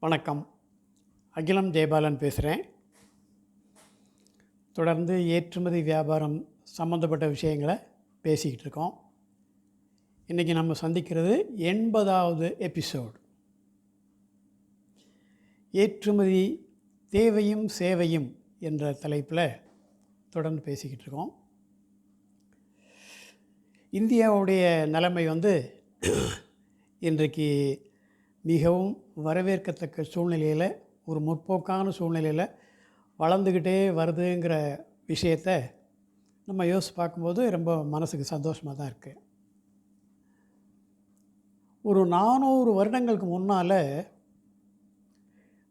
வணக்கம். அகிலம் ஜெயபாலன் பேசுகிறேன். தொடர்ந்து ஏற்றுமதி வியாபாரம் சம்மந்தப்பட்ட விஷயங்களை பேசிக்கிட்டு இருக்கோம். இன்றைக்கி நம்ம சந்திக்கிறது 80வது எபிசோடு. ஏற்றுமதி தேவையும் சேவையும் என்ற தலைப்பில் தொடர்ந்து பேசிக்கிட்டு இருக்கோம். இந்தியாவுடைய நிலைமை இன்றைக்கு மிகவும் வரவேற்கத்தக்க சூழ்நிலையில், ஒரு முற்போக்கான சூழ்நிலையில் வளர்ந்துக்கிட்டே வருதுங்கிற விஷயத்தை நம்ம யோசித்து பார்க்கும்போது ரொம்ப மனசுக்கு சந்தோஷமாக தான் இருக்குது. ஒரு 400 வருடங்களுக்கு முன்னால்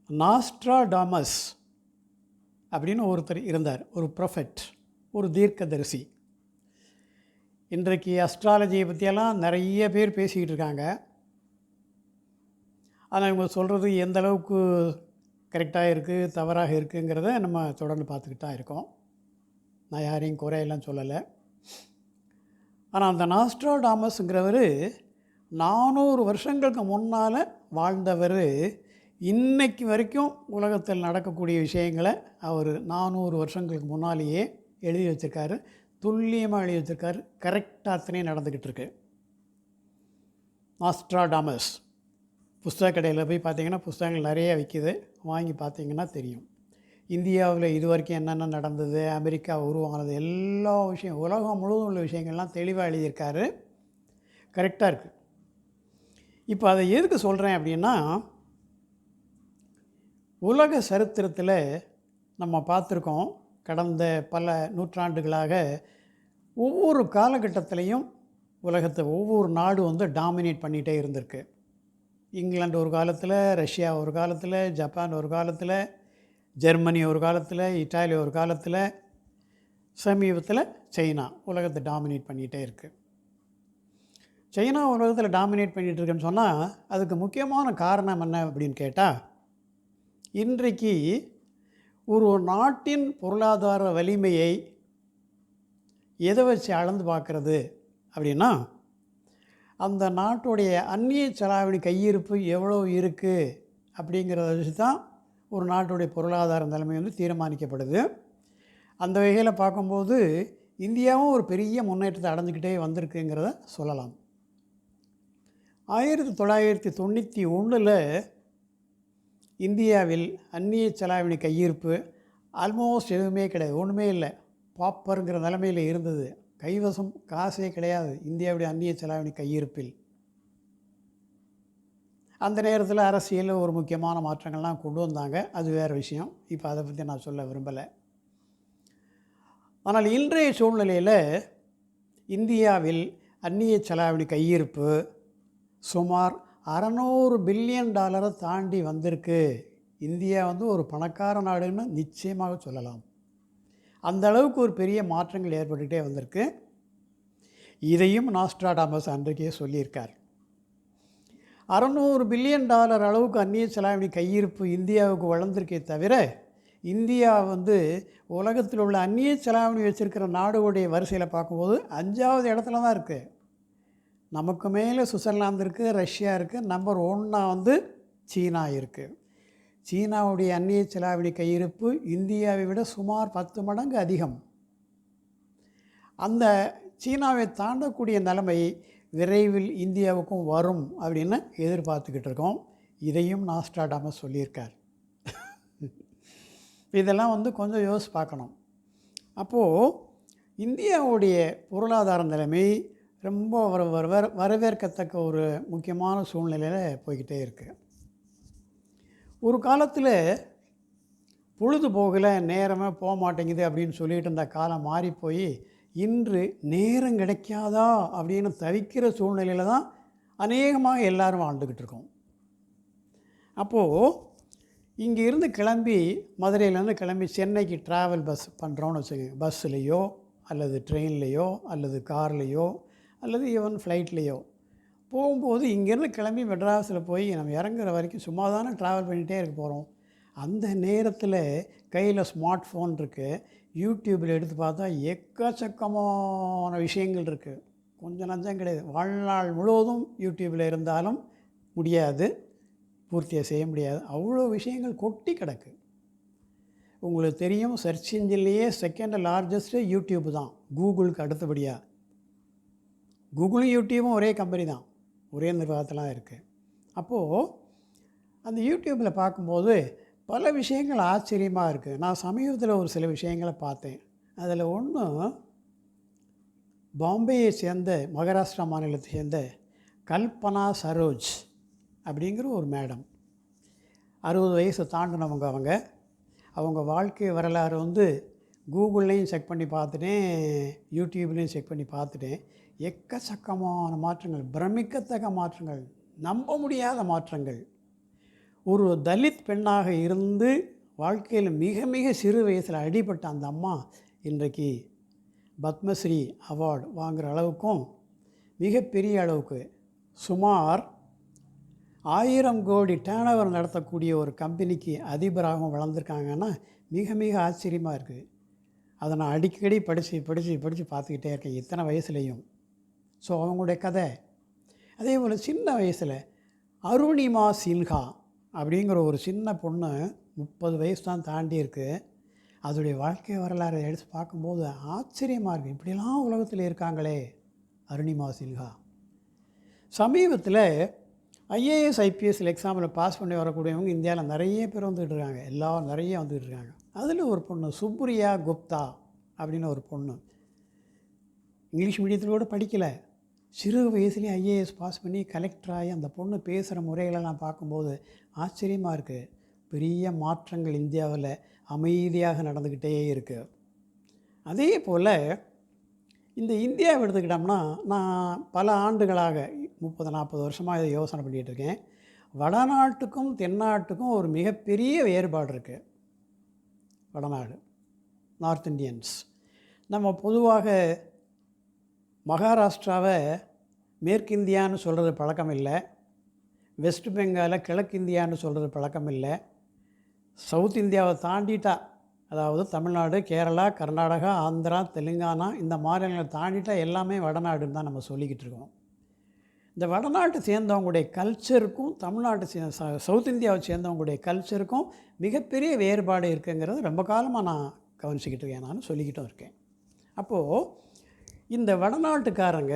நாஸ்ட்ராடாமஸ் அப்படின்னு ஒருத்தர் இருந்தார். ஒரு ப்ரொஃபெட், ஒரு தீர்க்கதரிசி. இன்றைக்கு அஸ்ட்ராலஜியை பற்றியெல்லாம் நிறைய பேர் பேசிக்கிட்டு இருக்காங்க. ஆனால் இவங்க சொல்கிறது எந்த அளவுக்கு கரெக்டாக இருக்குது, தவறாக இருக்குங்கிறத நம்ம தொடர்ந்து பார்த்துக்கிட்டு தான் இருக்கோம். நான் யாரையும் குறையெல்லாம் சொல்லலை. ஆனால் அந்த நாஸ்ட்ராடாமஸுங்கிறவர் 400 வருஷங்களுக்கு முன்னால் வாழ்ந்தவர். இன்னைக்கு வரைக்கும் உலகத்தில் நடக்கக்கூடிய விஷயங்களை அவர் 400 வருஷங்களுக்கு முன்னாலேயே எழுதி வச்சுருக்காரு. துல்லியமாக எழுதி வச்சுருக்காரு. கரெக்டாக அத்தனையும் நடந்துக்கிட்டு இருக்கு. நாஸ்ட்ராடாமஸ் புஸ்தக கடையில் போய் பார்த்தீங்கன்னா புஸ்தகங்கள் நிறைய விற்கிது. வாங்கி பார்த்தீங்கன்னா தெரியும். இந்தியாவில் இது வரைக்கும் என்னென்ன நடந்தது, அமெரிக்கா உருவானது, எல்லா விஷயம், உலகம் முழுவதும் உள்ள விஷயங்கள்லாம் தெளிவாக எழுதியிருக்காரு. கரெக்டாக இருக்குது. இப்போ அதை எதுக்கு சொல்கிறேன் அப்படின்னா, உலக சரித்திரத்தில் நம்ம பார்த்துருக்கோம். கடந்த பல நூற்றாண்டுகளாக ஒவ்வொரு காலகட்டத்திலையும் உலகத்தை ஒவ்வொரு நாடு டாமினேட் பண்ணிகிட்டே இருந்திருக்கு. இங்கிலாந்து ஒரு காலத்தில், ரஷ்யா ஒரு காலத்தில், ஜப்பான் ஒரு காலத்தில், ஜெர்மனி ஒரு காலத்தில், இட்டாலி ஒரு காலத்தில், சமீபத்தில் சைனா உலகத்தை டாமினேட் பண்ணிகிட்டே இருக்குது. சைனா உலகத்தில் டாமினேட் பண்ணிகிட்டு இருக்குன்னு சொன்னால் அதுக்கு முக்கியமான காரணம் என்ன அப்படின்னு கேட்டால், இன்றைக்கு ஒரு நாட்டின் பொருளாதார வலிமையை எதை வச்சு அளந்து பார்க்குறது அப்படின்னா, அந்த நாட்டுடைய அந்நிய செலாவணி கையிருப்பு எவ்வளோ இருக்குது அப்படிங்கிறத வச்சு தான் ஒரு நாட்டுடைய பொருளாதார நிலைமை தீர்மானிக்கப்படுது. அந்த வகையில் பார்க்கும்போது இந்தியாவும் ஒரு பெரிய முன்னேற்றத்தை அடைஞ்சிக்கிட்டே வந்திருக்குங்கிறத சொல்லலாம். 1991 இந்தியாவில் அந்நிய செலாவணி கையிருப்பு ஆல்மோஸ்ட் எதுவுமே கிடையாது, ஒன்றுமே இல்லை. பாப்பருங்கிற நிலைமையில் இருந்தது. கைவசம் காசே கிடையாது இந்தியாவுடைய அந்நிய செலாவணி கையிருப்பில். அந்த நேரத்தில் அரசியல் ஒரு முக்கியமான மாற்றங்கள்லாம் கொண்டு வந்தாங்க. அது வேறு விஷயம். இப்போ அதை பற்றி நான் சொல்ல விரும்பலை. ஆனால் இன்றைய சூழ்நிலையில் இந்தியாவில் அந்நிய செலாவணி கையிருப்பு சுமார் $600 பில்லியன் தாண்டி வந்திருக்கு. இந்தியா ஒரு பணக்கார நாடுன்னு நிச்சயமாக சொல்லலாம். அந்த அளவுக்கு ஒரு பெரிய மாற்றங்கள் ஏற்பட்டுகிட்டே வந்திருக்கு. இதையும் நாஸ்ட்ராடாமஸ் அன்றைக்கே சொல்லியிருக்கார். $600 பில்லியன் அளவுக்கு அந்நிய செலாவணி கையிருப்பு இந்தியாவுக்கு வளர்ந்திருக்கே தவிர, இந்தியா உலகத்தில் உள்ள அந்நிய செலாவணி வச்சுருக்கிற நாடுகளுடைய வரிசையில் பார்க்கும்போது 5வது இடத்துல தான் இருக்குது. நமக்கு மேலே சுவிட்சர்லாந்து இருக்குது, ரஷ்யா இருக்குது. நம்பர் 1 சீனா இருக்குது. சீனாவுடைய அந்நிய செலாவணி கையிருப்பு இந்தியாவை விட சுமார் 10 மடங்கு அதிகம். அந்த சீனாவை தாண்டக்கூடிய நிலைமை விரைவில் இந்தியாவுக்கும் வரும் அப்படின்னு எதிர்பார்த்துக்கிட்டு இருக்கோம். இதையும் நாஸ்ட்ராடாமஸ் சொல்லியிருக்கார். இதெல்லாம் கொஞ்சம் யோசிச்சு பார்க்கணும். அப்போது இந்தியாவுடைய பொருளாதார நிலைமை ரொம்ப வரவேற்கத்தக்க ஒரு முக்கியமான சூழ்நிலையில் போய்கிட்டே இருக்குது. ஒரு காலத்தில் பொழுது போகலை, நேரமே போக மாட்டேங்குது அப்படின்னு சொல்லிட்டு இருந்த காலம் மாறி போய் இன்று நேரம் கிடைக்காதா அப்படின்னு தவிக்கிற சூழ்நிலையில் தான் அநேகமாக எல்லோரும் வாழ்ந்துக்கிட்டு இருக்கோம். அப்போது இங்கேருந்து கிளம்பி, மதுரையிலேருந்து கிளம்பி சென்னைக்கு ட்ராவல் பஸ் பண்ணுறோன்னு வச்சுக்கோங்க. பஸ்ஸுலேயோ அல்லது ட்ரெயின்லேயோ அல்லது கார்லேயோ அல்லது ஈவன் ஃப்ளைட்லேயோ போகும்போது இங்கேருந்து கிளம்பி மெட்ராஸில் போய் நம்ம இறங்குற வரைக்கும் சும்மா தானே ட்ராவல் பண்ணிகிட்டே இருக்க போகிறோம். அந்த நேரத்தில் கையில் ஸ்மார்ட் ஃபோன் இருக்குது. யூடியூப்பில் எடுத்து பார்த்தா எக்கச்சக்கமான விஷயங்கள் இருக்குது. கொஞ்சம் நஞ்சம் கிடையாது. வாழ்நாள் முழுவதும் யூடியூப்பில் இருந்தாலும் முடியாது. பூர்த்தியாக செய்ய முடியாது. அவ்வளோ விஷயங்கள் கொட்டி கிடக்கு. உங்களுக்கு தெரியும், சர்ச் இன்ஜின்லேயே செகண்ட் லார்ஜஸ்ட்டு யூடியூப் தான், கூகுளுக்கு அடுத்தபடியாக. கூகுளும் யூடியூபும் ஒரே கம்பெனி தான், ஒரே நிர்வாகத்தில் தான் இருக்குது. அப்போது அந்த யூடியூப்பில் பார்க்கும்போது பல விஷயங்கள் ஆச்சரியமாக இருக்குது. நான் சமீபத்தில் ஒரு சில விஷயங்களை பார்த்தேன். அதில் ஒன்று, பாம்பேயை சேர்ந்த, மகாராஷ்டிரா மாநிலத்தை சேர்ந்த கல்பனா சரோஜ் அப்படிங்கிற ஒரு மேடம். 60 வயசு தாண்டினவங்க. அவங்க வாழ்க்கை வரலாறு வந்து கூகுள்லேயும் செக் பண்ணி பார்த்துட்டேன், யூடியூப்லேயும் செக் பண்ணி பார்த்துட்டேன். எக்கச்சக்கமான மாற்றங்கள், பிரமிக்கத்தக்க மாற்றங்கள், நம்ப முடியாத மாற்றங்கள். ஒரு தலித் பெண்ணாக இருந்து வாழ்க்கையில் மிக மிக சிறு வயசில் அடிபட்ட அந்த அம்மா இன்றைக்கு பத்மஸ்ரீ அவார்டு வாங்குகிற அளவுக்கும், மிகப்பெரிய அளவுக்கு, சுமார் 1000 கோடி டேர்ன் நடத்தக்கூடிய ஒரு கம்பெனிக்கு அதிபராகவும் வளர்ந்துருக்காங்கன்னா மிக மிக ஆச்சரியமாக இருக்குது. அதை நான் அடிக்கடி படித்து பார்த்துக்கிட்டே இருக்கேன் இத்தனை வயசுலேயும். ஸோ அவங்களுடைய கதை. அதே போல் சின்ன வயசில் அருணிமா சின்ஹா அப்படிங்கிற ஒரு சின்ன பொண்ணு, 30 வயசு தான் தாண்டி இருக்குது. அதோடைய வாழ்க்கை வரலாறை எடுத்து பார்க்கும்போது ஆச்சரியமாக இருக்குது. இப்படிலாம் உலகத்தில் இருக்காங்களே அருணிமா சின்ஹா. சமீபத்தில் ஐஏஎஸ் ஐபிஎஸ்சில் எக்ஸாமில் பாஸ் பண்ணி வரக்கூடியவங்க இந்தியாவில் நிறைய பேர் வந்துகிட்டு இருக்காங்க. எல்லோரும் நிறைய வந்துகிட்டு இருக்காங்க. அதில் ஒரு பொண்ணு சுப்ரியா குப்தா அப்படின்னு ஒரு பொண்ணு, இங்கிலீஷ் மீடியத்தில் கூட படிக்கலை, சிறு வயசுலேயே ஐஏஎஸ் பாஸ் பண்ணி கலெக்டராகி அந்த பொண்ணு பேசுகிற முறைகளெல்லாம் பார்க்கும்போது ஆச்சரியமாக இருக்குது. பெரிய மாற்றங்கள் இந்தியாவில் அமைதியாக நடந்துக்கிட்டே இருக்குது. அதே போல் இந்த இந்தியாவை எடுத்துக்கிட்டோம்னா, நான் பல ஆண்டுகளாக 30-40 வருஷமாக இதை யோசனை பண்ணிகிட்டு இருக்கேன். வடநாட்டுக்கும் தென்னாட்டுக்கும் ஒரு மிகப்பெரிய வேறுபாடு இருக்குது. வடநாடு, நார்த் இந்தியன்ஸ், நம்ம பொதுவாக மகாராஷ்டிராவை மேற்கிந்தியான்னு சொல்கிறது பழக்கம் இல்லை, வெஸ்ட் பெங்காலை கிழக்கிந்தியான்னு சொல்கிறது பழக்கம் இல்லை. சவுத் இந்தியாவை தாண்டிட்டா, அதாவது தமிழ்நாடு, கேரளா, கர்நாடகா, ஆந்திரா, தெலுங்கானா இந்த மாநிலங்களை தாண்டிட்டா எல்லாமே வடநாடுன்னு தான் நம்ம சொல்லிக்கிட்டு இருக்கோம். இந்த வடநாட்டை சேர்ந்தவங்களுடைய கல்ச்சருக்கும் தமிழ்நாட்டை சவுத் இந்தியாவை சேர்ந்தவங்களுடைய கல்ச்சருக்கும் மிகப்பெரிய வேறுபாடு இருக்குங்கிறது ரொம்ப காலமாக நான் கவனிச்சிக்கிட்டு இருக்கேன், நான் சொல்லிக்கிட்டும் இருக்கேன். அப்போது இந்த வடநாட்டுக்காரங்க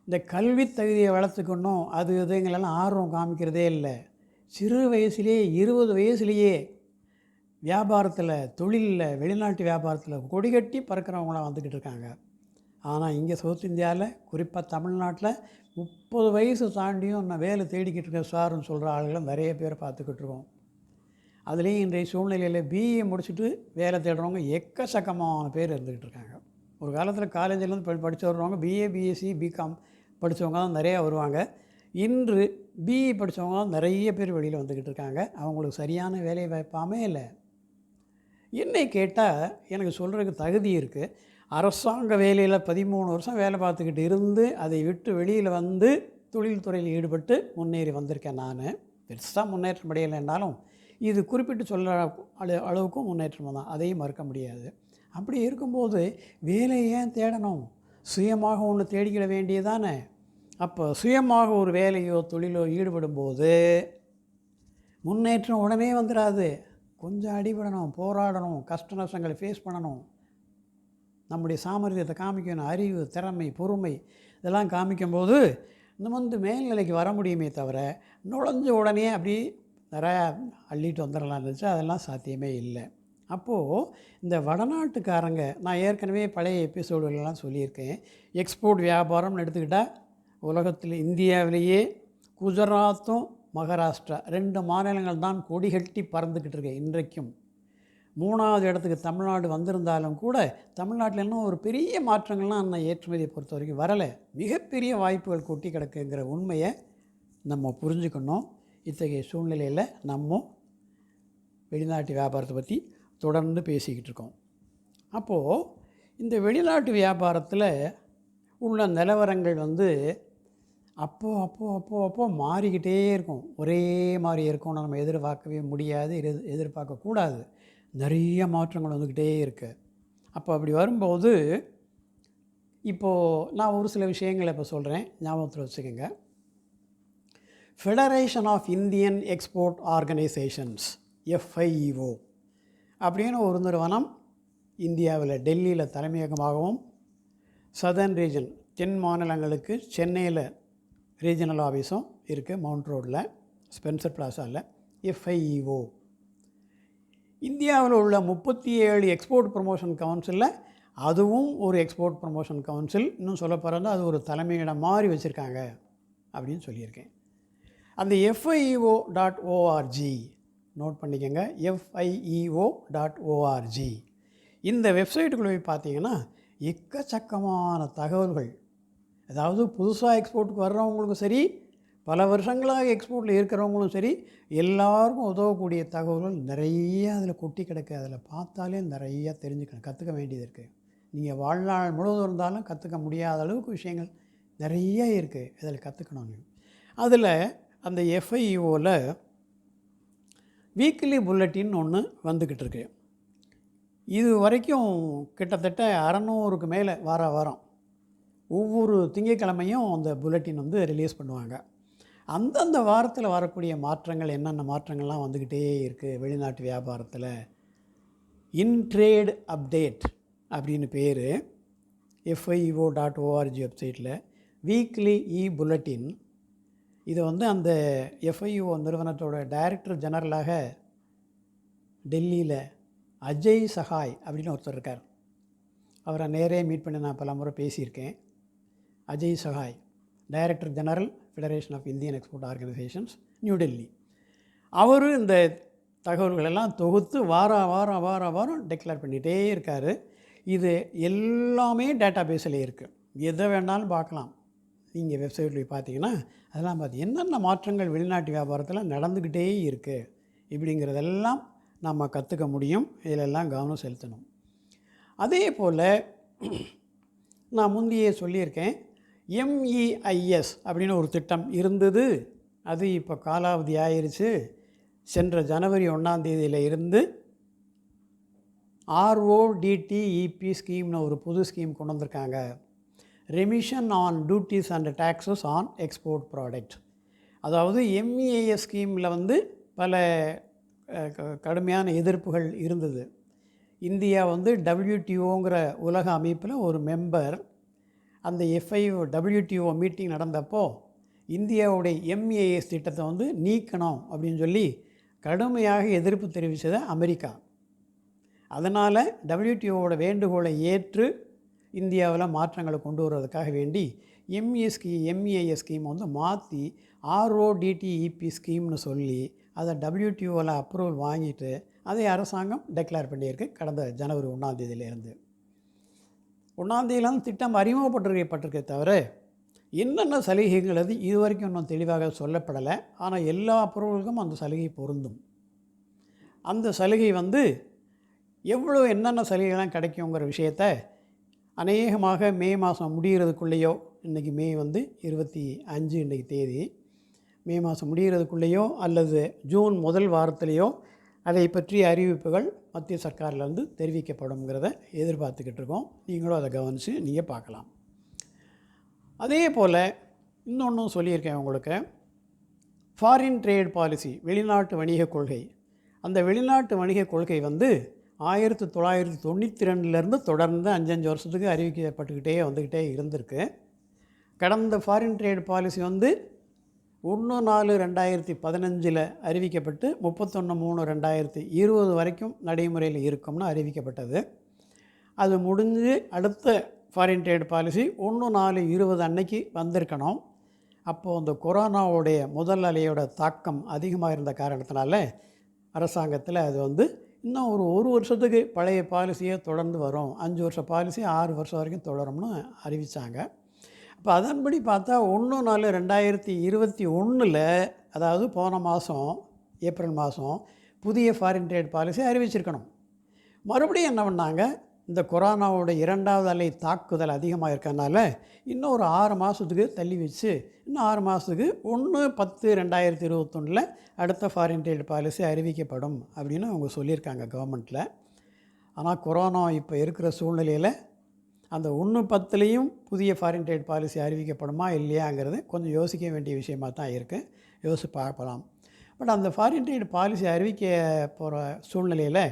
இந்த கல்வி தகுதியை வளர்த்துக்கணும், அது இதுங்களெல்லாம் ஆர்வம் காமிக்கிறதே இல்லை. சிறு வயசுலேயே 20 வயசுலேயே வியாபாரத்தில், தொழிலில், வெளிநாட்டு வியாபாரத்தில் கொடிகட்டி பறக்கிறவங்களாம் வந்துக்கிட்டு இருக்காங்க. ஆனால் இங்கே சவுத் இந்தியாவில், குறிப்பாக தமிழ்நாட்டில் 30 வயசு தாண்டியும் நான் வேலை தேடிக்கிட்டு இருக்கேன் சார்னு சொல்கிற ஆளுகளும் நிறைய பேர் பார்த்துக்கிட்டு இருக்கோம். அதுலேயும் இன்றைய சூழ்நிலையில் பிஏ முடிச்சுட்டு வேலை தேடுறவங்க எக்கச்சக்கமான பேர் இருந்துக்கிட்டு இருக்காங்க. ஒரு காலத்தில் காலேஜிலேருந்து படித்து வர்றவங்க பிஏ, பிஎஸ்சி, பிகாம் படித்தவங்க தான் நிறையா வருவாங்க. இன்று பிஇ படித்தவங்க தான் நிறைய பேர் வெளியில் வந்துக்கிட்டு இருக்காங்க. அவங்களுக்கு சரியான வேலை வாய்ப்பு அமையலை. என்னை கேட்டால் எனக்கு சொல்கிறதுக்கு தகுதி இருக்குது. அரசாங்க வேலையில் 13 வருஷம் வேலை பார்த்துக்கிட்டு இருந்து அதை விட்டு வெளியில் வந்து தொழில்துறையில் ஈடுபட்டு முன்னேறி வந்திருக்கேன். நான் பெருசாக முன்னேற்றம் அடையலைன்னாலும் இது குறிப்பிட்டு சொல்கிற அளவுக்கும் முன்னேற்றம் தான், அதையும் மறுக்க முடியாது. அப்படி இருக்கும்போது வேலையை ஏன் தேடணும்? சுயமாக ஒன்று தேடிக்கிட வேண்டியதானே. அப்போ சுயமாக ஒரு வேலையோ தொழிலோ ஈடுபடும்போது முன்னேற்றம் உடனே வந்துடாது. கொஞ்சம் அடிபடணும், போராடணும், கஷ்ட நஷ்டங்களை ஃபேஸ் பண்ணணும், நம்முடைய சாமர்த்தியத்தை காமிக்கணும், அறிவு, திறமை, பொறுமை இதெல்லாம் காமிக்கும்போது இந்த மேல்நிலைக்கு வர முடியுமே தவிர நுழைஞ்ச உடனே அப்படி நிறையா அள்ளிட்டு வந்துடலாம் இருந்துச்சு. அதெல்லாம் சாத்தியமே இல்லை. அப்போது இந்த வடநாட்டுக்காரங்க, நான் ஏற்கனவே பழைய எபிசோடுகளெலாம் சொல்லியிருக்கேன், எக்ஸ்போர்ட் வியாபாரம்னு எடுத்துக்கிட்டால் உலகத்தில் இந்தியாவிலேயே குஜராத்தும் மகாராஷ்டிரா 2 மாநிலங்கள் தான் கொடிகட்டி பறந்துக்கிட்டு இருக்கேன் இன்றைக்கும். 3வது இடத்துக்கு தமிழ்நாடு வந்திருந்தாலும் கூட தமிழ்நாட்டில் இன்னும் ஒரு பெரிய மாற்றங்கள்லாம் நான் ஏற்றுமதியை பொறுத்த வரைக்கும் வரலை. மிகப்பெரிய வாய்ப்புகள் கொட்டி கிடக்குங்கிற உண்மையை நம்ம புரிஞ்சுக்கணும். இத்தகைய சூழ்நிலையில் நம்ம வெளிநாட்டு வியாபாரத்தை பற்றி தொடர்ந்து பேசிக்கிட்டு இருக்கோம். அப்போது இந்த வெளிநாட்டு வியாபாரத்தில் உள்ள நிலவரங்கள் அப்போ மாறிக்கிட்டே இருக்கும். ஒரே மாதிரி இருக்கும்னு நம்ம எதிர்பார்க்கவே முடியாது, எதிர்பார்க்கக்கூடாது. நிறைய மாற்றங்கள் வந்துக்கிட்டே இருக்கு. அப்போ அப்படி வரும்போது இப்போது நான் ஒரு சில விஷயங்களை இப்போ சொல்கிறேன், ஞாபகத்தில் வச்சுக்கோங்க. Federation of Indian export organisations, FIEO அப்படின்னு ஒரு நிறுவனம் இந்தியாவில் டெல்லியில் தலைமையகமாகவும், சதர்ன் ரீஜன் தென் மாநிலங்களுக்கு சென்னையில் ரீஜனல் ஆஃபீஸும் இருக்குது, மவுண்ட் ரோடில் ஸ்பென்சர் பிளாசாவில். FIEO இந்தியாவில் உள்ள 37 எக்ஸ்போர்ட் ப்ரமோஷன் கவுன்சிலில் அதுவும் ஒரு எக்ஸ்போர்ட் ப்ரமோஷன் கவுன்சில். இன்னும் சொல்ல போகிறதா அது ஒரு தலைமையிடம் மாதிரி வச்சுருக்காங்க அப்படின்னு சொல்லியிருக்கேன். அந்த FIEO.org நோட் பண்ணிக்கோங்க, FIEO.org. இந்த வெப்சைட்டுக்குள்ளே போய் பார்த்தீங்கன்னா எக்கச்சக்கமான தகவல்கள், அதாவது புதுசாக எக்ஸ்போர்ட்டுக்கு வர்றவங்களுக்கும் சரி, பல வருஷங்களாக எக்ஸ்போர்ட்டில் இருக்கிறவங்களும் சரி, எல்லாருக்கும் உதவக்கூடிய தகவல்கள் நிறைய அதில் கொட்டி கிடக்கு. அதில் பார்த்தாலே நிறையா தெரிஞ்சுக்கணும், கற்றுக்க வேண்டியது இருக்குது. நீங்கள் வாழ்நாள் முழுவதும் இருந்தாலும் கற்றுக்க முடியாத அளவுக்கு விஷயங்கள் நிறைய இருக்குது, அதில் கற்றுக்கணும். அதில் அந்த FIEOவில் வீக்லி புல்லட்டின் ஒன்று வந்துக்கிட்டு இருக்கு. இது வரைக்கும் கிட்டத்தட்ட 600க்கு மேலே வாரம் ஒவ்வொரு திங்கட்கிழமையும் அந்த புல்லட்டின் வந்து ரிலீஸ் பண்ணுவாங்க. அந்தந்த வாரத்தில் வரக்கூடிய மாற்றங்கள், என்னென்ன மாற்றங்கள்லாம் வந்துக்கிட்டே இருக்குது வெளிநாட்டு வியாபாரத்தில். இன்ட்ரேட் அப்டேட் அப்படின்னு பேர் FIEO.org வெப்சைட்டில் வீக்லி புல்லட்டின். இதை வந்து அந்த FIEO நிறுவனத்தோட டைரக்டர் ஜெனரலாக டெல்லியில் அஜய் சஹாய் அப்படின்னு ஒருத்தர் இருக்கார். அவரை நேரே மீட் பண்ணி நான் பல முறை பேசியிருக்கேன். Ajay Sahay, director general, federation of Indian export organisations, new Delhi. அவர் இந்த தகவல்களெல்லாம் தொகுத்து வாரம் டிக்ளேர் பண்ணிகிட்டே இருக்கார். இது எல்லாமே டேட்டா பேஸில் இருக்குது, எதை வேணாலும் பார்க்கலாம். நீங்கள் வெப்சைட்டில் பார்த்தீங்கன்னா அதெல்லாம் பார்த்து என்னென்ன மாற்றங்கள் வெளிநாட்டு வியாபாரத்தில் நடந்துக்கிட்டே இருக்குது இப்படிங்கிறதெல்லாம் நம்ம கற்றுக்க முடியும். இதிலெல்லாம் கவனம் செலுத்தணும். அதே போல் நான் முந்தையே சொல்லியிருக்கேன், MEIS அப்படின்னு ஒரு திட்டம் இருந்தது. அது இப்போ காலாவதி ஆயிடுச்சு. சென்ற ஜனவரி 1ஆம் தேதியில் இருந்து RODTEP ஸ்கீம்னு ஒரு புது ஸ்கீம் கொண்டு வந்திருக்காங்க. Remission on duties and taxes on export product. அதாவது MEIS ஸ்கீமில் வந்து பல கடுமையான எதிர்ப்புகள் இருந்தது. இந்தியா வந்து WTOங்கிற உலக அமைப்பில் ஒரு மெம்பர். அந்த WTO மீட்டிங் நடந்தப்போ இந்தியாவுடைய MEIS திட்டத்தை வந்து நீக்கணும் அப்படின்னு சொல்லி கடுமையாக எதிர்ப்பு தெரிவித்தது அமெரிக்கா. அதனால் WTOவோட வேண்டுகோளை ஏற்று இந்தியாவில் மாற்றங்களை கொண்டு வருவதற்காக வேண்டி MEIS ஸ்கீம் வந்து மாற்றி RODTEP ஸ்கீம்னு சொல்லி அதை WTOவில் அப்ரூவல் வாங்கிட்டு அதை அரசாங்கம் டெக்ளேர் பண்ணியிருக்கு. கடந்த ஜனவரி 1ஆம் தேதியிலேருந்து 1ஆம் தேதியிலேருந்து திட்டம் அறிமுகப்பட்டிருக்கே தவிர என்னென்ன சலுகைகள் அது இது வரைக்கும் இன்னும் தெளிவாக சொல்லப்படலை. ஆனால் எல்லா அப்ரூவலுக்கும் அந்த சலுகை பொருந்தும். அந்த சலுகை வந்து எவ்வளோ என்னென்ன சலுகைகள்லாம் கிடைக்குங்கிற விஷயத்தை அநேகமாக மே மாதம் முடிகிறதுக்குள்ளேயோ, இன்றைக்கி மே வந்து 25 இன்றைக்கி தேதி, மே மாதம் முடிகிறதுக்குள்ளேயோ அல்லது ஜூன் முதல் வாரத்திலேயோ அதை பற்றிய அறிவிப்புகள் மத்திய சர்க்காரிலேருந்து தெரிவிக்கப்படும்ங்கிறத எதிர்பார்த்துக்கிட்டு இருக்கோம். நீங்களும் அதை கவனித்து நீங்கள் பார்க்கலாம். அதே போல் இன்னொன்றும் சொல்லியிருக்கேன் உங்களுக்கு, ஃபாரின் ட்ரேட் பாலிசி, வெளிநாட்டு வணிக கொள்கை. அந்த வெளிநாட்டு வணிக கொள்கை வந்து 1992லேருந்து தொடர்ந்து 5 வருஷத்துக்கு அறிவிக்கப்பட்டுக்கிட்டே வந்துக்கிட்டே இருந்திருக்கு. கடந்த ஃபாரின் ட்ரேட் பாலிசி வந்து 1/4/2015 அறிவிக்கப்பட்டு 31/3/2020 வரைக்கும் நடைமுறையில் இருக்கும்னு அறிவிக்கப்பட்டது. அது முடிஞ்சு அடுத்த ஃபாரின் ட்ரேட் பாலிசி 1/4/20 அன்னைக்கு வந்திருக்கணும். அப்போது அந்த கொரோனாவுடைய முதல் அலையோட தாக்கம் அதிகமாக இருந்த காரணத்தினால அரசாங்கத்தில் அது வந்து இன்னும் ஒரு வருஷத்துக்கு பழைய பாலிசியை தொடர்ந்து வரும், 5 வருஷ பாலிசி 6 வருஷம் வரைக்கும் தொடரும்னு அறிவித்தாங்க. இப்போ அதன்படி பார்த்தா 1/4/2021 அதாவது போன மாதம் ஏப்ரல் மாதம் புதிய ஃபாரின் ட்ரேட் பாலிசி அறிவிச்சிருக்கணும். மறுபடியும் என்ன பண்ணாங்க, இந்த கொரோனாவோட 2வது அலை தாக்குதல் அதிகமாக இருக்கறனால இன்னும் ஒரு 6 மாதத்துக்கு தள்ளி வச்சு இன்னும் 6 மாதத்துக்கு 1/10/2021 அடுத்த ஃபாரின் ட்ரேட் பாலிசி அறிவிக்கப்படும் அப்படின்னு அவங்க சொல்லியிருக்காங்க கவர்மெண்ட்டில். ஆனால் கொரோனா இப்போ இருக்கிற சூழ்நிலையில் அந்த 1/10லையும் புதிய ஃபாரின் ட்ரேட் பாலிசி அறிவிக்கப்படுமா இல்லையாங்கிறது கொஞ்சம் யோசிக்க வேண்டிய விஷயமாக தான் இருக்குது. யோசித்து பார்க்கலாம். பட் அந்த ஃபாரின் ட்ரேட் பாலிசி அறிவிக்க போகிற சூழ்நிலையில்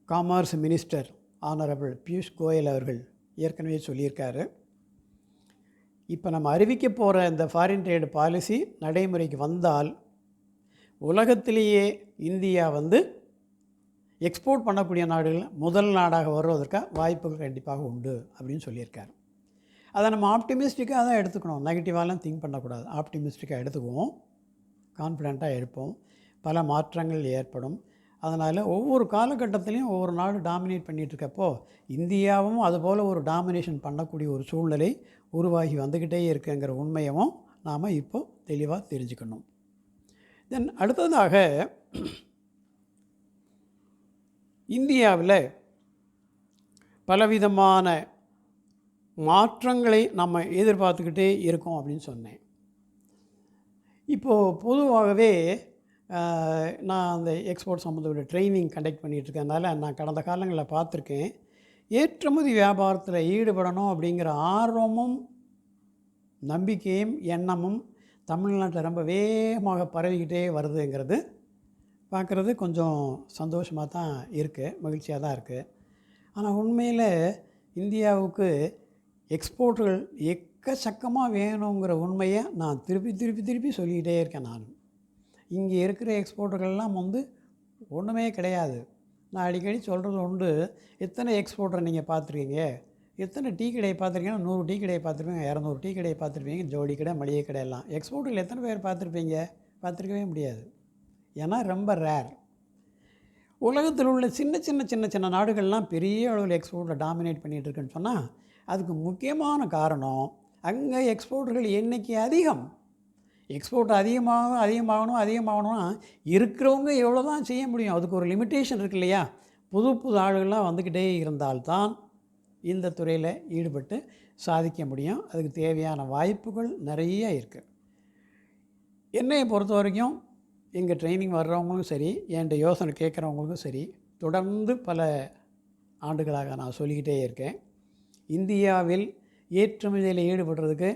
commerce minister honourable Piyush Goyal அவர்கள் ஏற்கனவே சொல்லியிருக்காரு, இப்போ நம்ம அறிவிக்க போகிற இந்த ஃபாரின் ட்ரேட் பாலிசி நடைமுறைக்கு வந்தால் உலகத்திலேயே இந்தியா எக்ஸ்போர்ட் பண்ணக்கூடிய நாடுகள் முதல் நாடாக வருவதற்காக வாய்ப்புகள் கண்டிப்பாக உண்டு அப்படின்னு சொல்லியிருக்காரு. அதை நம்ம ஆப்டிமிஸ்டிக்காக தான் எடுத்துக்கணும், நெகட்டிவாலாம் திங்க் பண்ணக்கூடாது. ஆப்டிமிஸ்டிக்காக எடுத்துக்குவோம், கான்ஃபிடெண்ட்டாக இருப்போம், பல மாற்றங்கள் ஏற்படும். அதனால் ஒவ்வொரு காலகட்டத்திலையும் ஒவ்வொரு நாடு டாமினேட் பண்ணிகிட்ருக்கப்போ இந்தியாவும் அதுபோல் ஒரு டாமினேஷன் பண்ணக்கூடிய ஒரு சூழ்நிலை உருவாகி வந்துக்கிட்டே இருக்குங்கிற உண்மையவும் நாம் இப்போ தெளிவாக தெரிஞ்சுக்கணும். தென் அடுத்ததாக இந்தியாவில் பலவிதமான மாற்றங்களை நம்ம எதிர்பார்த்துக்கிட்டே இருக்கோம் அப்படின்னு சொன்னேன். இப்போது பொதுவாகவே நான் அந்த எக்ஸ்போர்ட் சம்மந்தப்பட்ட ட்ரைனிங் கண்டக்ட் பண்ணிகிட்ருக்கனால நான் கடந்த காலங்களில் பார்த்துருக்கேன், ஏற்றுமதி வியாபாரத்தில் ஈடுபடணும் அப்படிங்கிற ஆர்வமும் நம்பிக்கையும் எண்ணமும் தமிழ்நாட்டில் ரொம்ப வேகமாக பரவிக்கிட்டே வருதுங்கிறது பார்க்குறது கொஞ்சம் சந்தோஷமாக தான் இருக்குது, மகிழ்ச்சியாக தான் இருக்குது. ஆனால் உண்மையில் இந்தியாவுக்கு எக்ஸ்போர்ட்டுகள் எக்கச்சக்கமாக வேணுங்கிற உண்மையை நான் திருப்பி சொல்லிக்கிட்டே இருக்கேன். நான் இங்கே இருக்கிற எக்ஸ்போர்ட்டர்கள்லாம் ஒன்றுமே கிடையாது. நான் அடிக்கடி சொல்கிறது உண்டு, எத்தனை எக்ஸ்போர்ட்டரை நீங்கள் பார்த்துருக்கீங்க, எத்தனை டீ கடையை பார்த்துருக்கீங்கன்னா 100 டீ கடையை பார்த்துருப்பீங்க, 200 டீ கடையை பார்த்துருப்பீங்க, ஜோடி கடை மளிகை கடை எல்லாம். எக்ஸ்போர்ட்டில் எத்தனை பேர் பார்த்துருப்பீங்க? பார்த்துருக்கவே முடியாது. ஏன்னா ரொம்ப ரேர். உலகத்தில் உள்ள சின்ன நாடுகள்லாம் பெரிய அளவில் எக்ஸ்போர்ட்டில் டாமினேட் பண்ணிகிட்டு இருக்குன்னு சொன்னால் அதுக்கு முக்கியமான காரணம் அங்கே எக்ஸ்போர்ட்டுகள் எண்ணிக்கை அதிகம். எக்ஸ்போர்ட் அதிகமாகணும்னா இருக்கிறவங்க எவ்வளோ தான் செய்ய முடியும், அதுக்கு ஒரு லிமிட்டேஷன் இருக்கு இல்லையா? புது ஆளுகள்லாம் வந்துக்கிட்டே இருந்தால்தான் இந்த துறையில் ஈடுபட்டு சாதிக்க முடியும். அதுக்கு தேவையான வாய்ப்புகள் நிறைய இருக்குது. என்னையை பொறுத்த வரைக்கும் எங்கள் ட்ரைனிங் வர்றவங்களுக்கும் சரி, என்கிட்ட யோசனை கேட்குறவங்களுக்கும் சரி, தொடர்ந்து பல ஆண்டுகளாக நான் சொல்லிக்கிட்டே இருக்கேன், இந்தியாவில் ஏற்றுமதியில் ஈடுபடுறதுக்கு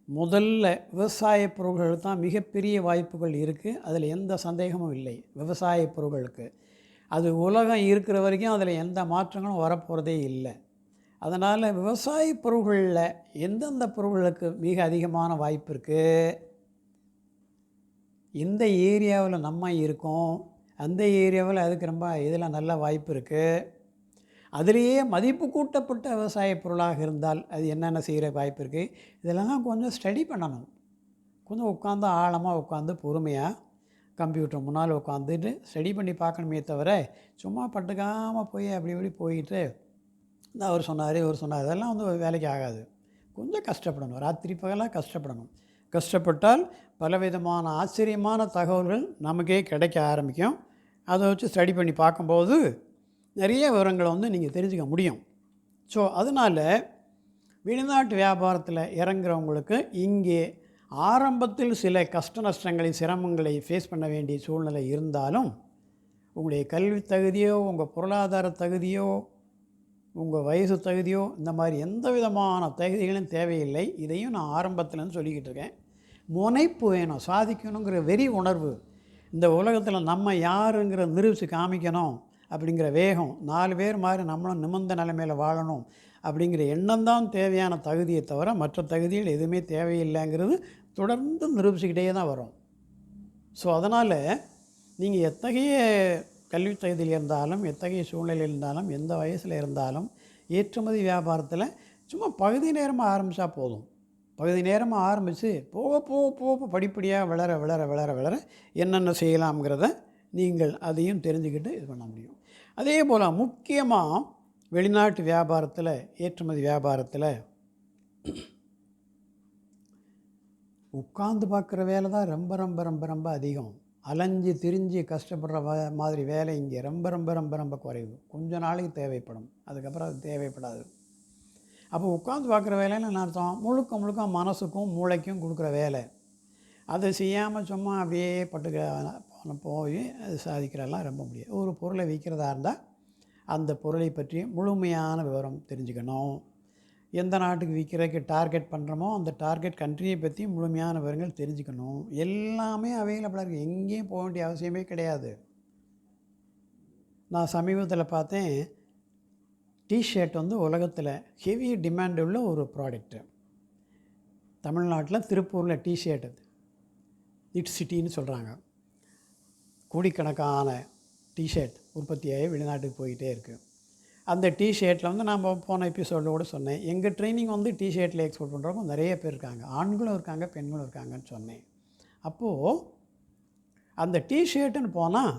முதல்ல விவசாய பொருள்களுக்கு தான் மிகப்பெரிய வாய்ப்புகள் இருக்குது. அதில் எந்த சந்தேகமும் இல்லை. விவசாய பொருள்களுக்கு அது உலகம் இருக்கிற வரைக்கும் அதில் எந்த மாற்றங்களும் வரப்போகிறதே இல்லை. அதனால் விவசாய பொருள்களில் எந்தெந்த பொருள்களுக்கு மிக அதிகமான வாய்ப்பு இருக்குது, எந்த ஏரியாவில் நம்ம இருக்கோம், அந்த ஏரியாவில் அதுக்கு ரொம்ப இதில் நல்ல வாய்ப்பு இருக்குது, அதிலேயே மதிப்பு கூட்டப்பட்ட விவசாய பொருளாக இருந்தால் அது என்னென்ன செய்கிற வாய்ப்பு இருக்குது, இதெல்லாம் கொஞ்சம் ஸ்டடி பண்ணணும். கொஞ்சம் உட்காந்து ஆழமாக உட்காந்து பொறுமையாக கம்ப்யூட்டர் முன்னால் உட்காந்துட்டு ஸ்டடி பண்ணி பார்க்கணுமே தவிர சும்மா பட்டுக்காமல் போய் அப்படி போயிட்டு இந்த அவர் சொன்னார் அதெல்லாம் வேலைக்கு ஆகாது. கொஞ்சம் கஷ்டப்படணும், ராத்திரி பகலாக கஷ்டப்படணும். கஷ்டப்பட்டால் பலவிதமான ஆச்சரியமான தகவல்கள் நமக்கே கிடைக்க ஆரம்பிக்கும். அதை வச்சு ஸ்டடி பண்ணி பார்க்கும்போது நிறைய விவரங்களை நீங்கள் தெரிஞ்சுக்க முடியும். ஸோ அதனால் வெளிநாட்டு வியாபாரத்தில் இறங்குறவங்களுக்கு இங்கே ஆரம்பத்தில் சில கஷ்ட நஷ்டங்களை சிரமங்களை ஃபேஸ் பண்ண வேண்டிய சூழ்நிலை இருந்தாலும் உங்களுடைய கல்வி தகுதியோ உங்கள் பொருளாதார தகுதியோ உங்கள் வயசு தகுதியோ இந்த மாதிரி எந்த விதமான தகுதிகளும் தேவையில்லை. இதையும் நான் ஆரம்பத்தில்னு சொல்லிக்கிட்டு இருக்கேன். முனைப்பு வேணும், சாதிக்கணுங்கிற வெறி உணர்வு, இந்த உலகத்தில் நம்ம யாருங்கிற நிரூபித்து காமிக்கணும் அப்படிங்கிற வேகம், 4 பேர் மாதிரி நம்மளும் நிமிர்ந்த நிலைமையில் வாழணும் அப்படிங்கிற எண்ணம் தான் தேவையான தகுதியை தவிர மற்ற தகுதிகள் எதுவுமே தேவையில்லைங்கிறது தொடர்ந்து நிரூபிச்சுக்கிட்டே தான் வரும். ஸோ அதனால் நீங்கள் எத்தகைய கல்வி தகுதியில் இருந்தாலும், எத்தகைய சூழ்நிலையில் இருந்தாலும், எந்த வயசில் இருந்தாலும் ஏற்றுமதி வியாபாரத்தில் சும்மா பகுதி நேரமாக ஆரம்பித்தா போதும். பகுதி நேரமாக ஆரம்பித்து போக படிப்படியாக வளர என்னென்ன செய்யலாம்ங்கிறத நீங்கள் அதையும் தெரிஞ்சுக்கிட்டு இது பண்ண முடியும். அதே போல் முக்கியமாக வெளிநாட்டு வியாபாரத்தில், ஏற்றுமதி வியாபாரத்தில் உட்கார்ந்து பார்க்குற வேலை தான் ரொம்ப அதிகம். அலைஞ்சு திரிஞ்சு கஷ்டப்படுற மாதிரி வேலை இங்கே ரொம்ப குறைவு. கொஞ்ச நாளைக்கு தேவைப்படும், அதுக்கப்புறம் அது தேவைப்படாது. அப்போ உட்காந்து பார்க்குற வேலைன்னு என்ன அர்த்தம்? முழுக்க மனசுக்கும் மூளைக்கும் கொடுக்குற வேலை. அதை செய்யாமல் சும்மா அப்படியே போய் அது சாதிக்கிறதெல்லாம் ரொம்ப முடியாது. ஒரு பொருளை விற்கிறதா இருந்தால் அந்த பொருளை பற்றி முழுமையான விவரம் தெரிஞ்சுக்கணும். எந்த நாட்டுக்கு விற்கிறதுக்கு டார்கெட் பண்ணுறோமோ அந்த டார்கெட் கண்ட்ரியை பற்றி முழுமையான விவரங்கள் தெரிஞ்சுக்கணும். எல்லாமே அவைலபிளாக இருக்குது, எங்கேயும் போக வேண்டிய அவசியமே கிடையாது. நான் சமீபத்தில் பார்த்தேன், டிஷர்ட் வந்து உலகத்தில் ஹெவி டிமாண்ட் உள்ள ஒரு ப்ராடக்ட்டு. தமிழ்நாட்டில் திருப்பூரில் டிஷர்ட் அது இட் சிட்டின்னு சொல்கிறாங்க. கோடிக்கணக்கான டிஷர்ட் உற்பத்தியாகி வெளிநாட்டுக்கு போய்கிட்டே இருக்குது. அந்த டிஷர்ட்டில் வந்து நான் போன எபிசோடில் கூட சொன்னேன், எங்கள் ட்ரைனிங் வந்து டிஷர்ட்டில் எக்ஸ்போர்ட் பண்ணுறவங்க நிறைய பேர் இருக்காங்க, ஆண்களும் இருக்காங்க பெண்களும் இருக்காங்கன்னு சொன்னேன். அப்போது அந்த டிஷர்ட்டுன்னு போனால்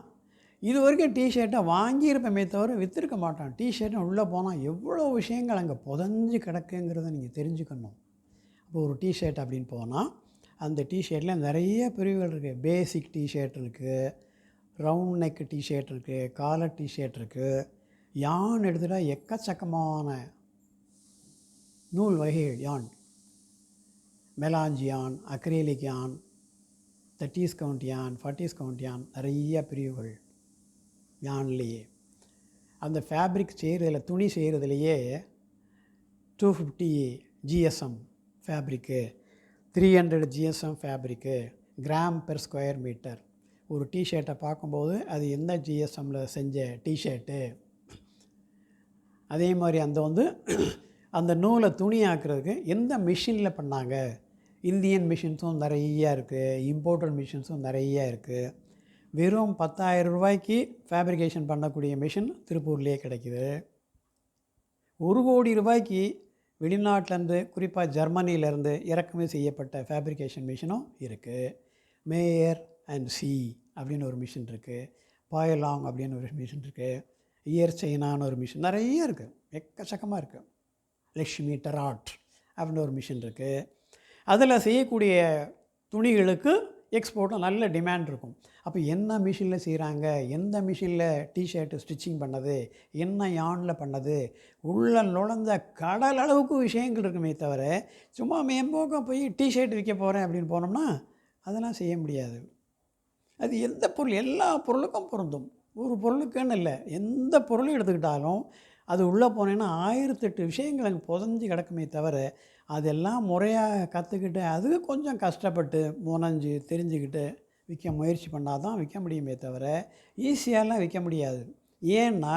இது வரைக்கும் டிஷர்ட்டை வாங்கியிருப்போமே தவிர விற்றுருக்க மாட்டான். டிஷர்ட்டுன்னு உள்ளே போனால் எவ்வளோ விஷயங்கள் அங்கே புதஞ்சு கிடக்குங்கிறத நீங்கள் தெரிஞ்சுக்கணும். இப்போ ஒரு டிஷர்ட் அப்படின்னு போனால் அந்த டிஷர்ட்டில் நிறைய பிரிவுகள் இருக்குது. பேசிக் டிஷர்ட் இருக்குது, ரவுண்ட் நெக் டிஷர்ட் இருக்குது, காலர் டிஷர்ட் இருக்குது. யான் எடுத்துகிட்டால் எக்கச்சக்கமான நூல் வகைகள், யான், மெலாஞ்சி யான், அக்ரேலிக் யான், 30s கவுண்ட் யான், 40s கவுண்ட் யான், நிறைய பிரிவுகள் யான்லேயே. அந்த ஃபேப்ரிக் செய்கிறதில், துணி செய்கிறதுலையே 250 GSM ஃபேப்ரிக்கு, 300 GSM ஃபேப்ரிக்கு, கிராம் பெர் ஸ்கொயர் மீட்டர். ஒரு டிஷர்ட்டை பார்க்கும்போது அது எந்த ஜிஎஸ்எம்மில் செஞ்ச டிஷர்ட்டு, அதே மாதிரி அந்த நூலை துணி ஆக்குறதுக்கு எந்த மிஷினில் பண்ணாங்க. இந்தியன் மிஷின்ஸும் நிறையா இருக்குது, இம்போர்ட்டட் மிஷின்ஸும் நிறையா இருக்குது. வெறும் 10,000 ரூபாய்க்கு ஃபேப்ரிகேஷன் பண்ணக்கூடிய மிஷின் திருப்பூர்லேயே கிடைக்கிது. 1 கோடி ரூபாய்க்கு வெளிநாட்டிலேருந்து, குறிப்பாக ஜெர்மனியிலேருந்து இறக்குமதி செய்யப்பட்ட ஃபேப்ரிகேஷன் மிஷினும் இருக்குது. மேயர் அண்ட் சி அப்படின்னு ஒரு மிஷின் இருக்குது, பாயலாங் அப்படின்னு ஒரு மிஷின் இருக்குது, இயர் சைனான்னு ஒரு மிஷின், நிறைய இருக்குது, எக்கச்சக்கமாக இருக்குது. லக்ஷ்மி டெராட் அப்படின்னு ஒரு மிஷின் இருக்குது. அதில் செய்யக்கூடிய துணிகளுக்கு எக்ஸ்போர்ட்டும் நல்ல டிமாண்ட் இருக்கும். அப்போ என்ன மிஷினில் செய்கிறாங்க, எந்த மிஷினில் டிஷர்ட்டு ஸ்டிச்சிங் பண்ணது, என்ன யானில் பண்ணது, உள்ள நுழைந்த கடல் அளவுக்கு விஷயங்கள் இருக்குமே தவிர சும்மா மேம்போக்க போய் டிஷர்ட் விற்க போகிறேன் அப்படின்னு போனோம்னா அதெல்லாம் செய்ய முடியாது. அது எந்த பொருள், எல்லா பொருளுக்கும் பொருந்தும். ஒரு பொருளுக்குன்னு இல்லை, எந்த பொருளும் எடுத்துக்கிட்டாலும் அது உள்ளே போனேன்னா 1008 விஷயங்கள் அங்கே புதஞ்சு கிடக்குமே தவிர அதெல்லாம் முறையாக கற்றுக்கிட்டு அது கொஞ்சம் கஷ்டப்பட்டு முனைஞ்சு தெரிஞ்சுக்கிட்டு விற்க முயற்சி பண்ணால் தான் விற்க முடியுமே தவிர ஈஸியாலாம் விற்க முடியாது. ஏன்னா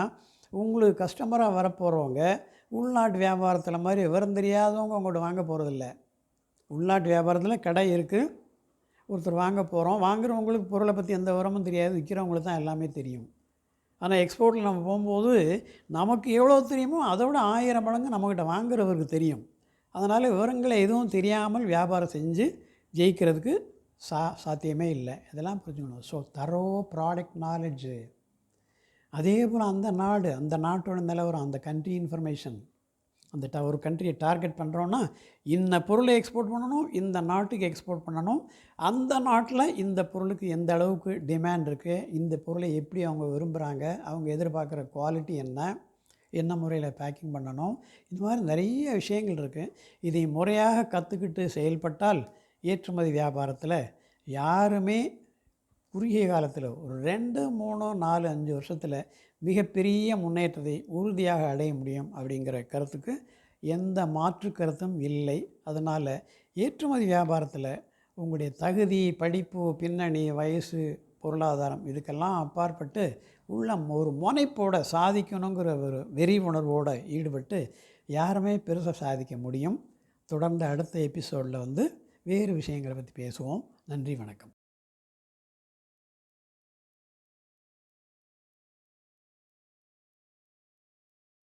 உங்களுக்கு கஸ்டமராக வரப்போகிறவங்க உள்நாட்டு வியாபாரத்தில் மாதிரி விவரம் தெரியாதவங்க உங்கள்கிட்ட வாங்க போகிறதில்ல. உள்நாட்டு வியாபாரத்தில் கடை இருக்குது, ஒருத்தர் வாங்க போகிறோம், வாங்குறவங்களுக்கு பொருளை பற்றி எந்த விவரமும் தெரியாது, விற்கிறவங்களுக்கு தான் எல்லாமே தெரியும். ஆனால் எக்ஸ்போர்ட்டில் நம்ம போகும்போது நமக்கு எவ்வளோ தெரியுமோ அதை விட 1000 மடங்கு நம்மக்கிட்ட வாங்குறவருக்கு தெரியும். அதனால் விவரங்களை எதுவும் தெரியாமல் வியாபாரம் செஞ்சு ஜெயிக்கிறதுக்கு சாத்தியமே இல்லை. இதெல்லாம் புரிஞ்சுக்கணும். ஸோ தரோ ப்ராடக்ட் நாலேஜு, அதே போல் அந்த நாடு, அந்த நாட்டோட நிலவரம், அந்த கண்ட்ரி இன்ஃபர்மேஷன், அந்த ஒரு கண்ட்ரியை டார்கெட் பண்ணுறோன்னா இந்த பொருளை எக்ஸ்போர்ட் பண்ணணும், இந்த நாட்டுக்கு எக்ஸ்போர்ட் பண்ணணும், அந்த நாட்டில் இந்த பொருளுக்கு எந்த அளவுக்கு டிமாண்ட் இருக்குது, இந்த பொருளை எப்படி அவங்க விரும்புகிறாங்க, அவங்க எதிர்பார்க்குற குவாலிட்டி என்ன முறையில் பேக்கிங் பண்ணணும், இது மாதிரி நிறைய விஷயங்கள் இருக்குது. இதை முறையாக கற்றுக்கிட்டு செயல்பட்டால் ஏற்றுமதி வியாபாரத்தில் யாருமே குறுகிய காலத்தில் ஒரு 2, 3, 4, 5 வருஷத்தில் மிகப்பெரிய முன்னேற்றத்தை உறுதியாக அடைய முடியும் அப்படிங்கிற கருத்துக்கு எந்த மாற்று கருத்தும் இல்லை. அதனால் ஏற்றுமதி வியாபாரத்தில் உங்களுடைய தகுதி, படிப்பு, பின்னணி, வயசு, பொருளாதாரம் இதுக்கெல்லாம் அப்பாற்பட்டு ஒரு முனைப்போடு சாதிக்கணுங்கிற ஒரு வெறி உணர்வோடு ஈடுபட்டு யாருமே பெருசாக சாதிக்க முடியும். தொடர்ந்து அடுத்த எபிசோடில் வேறு விஷயங்களை பற்றி பேசுவோம். நன்றி, வணக்கம்.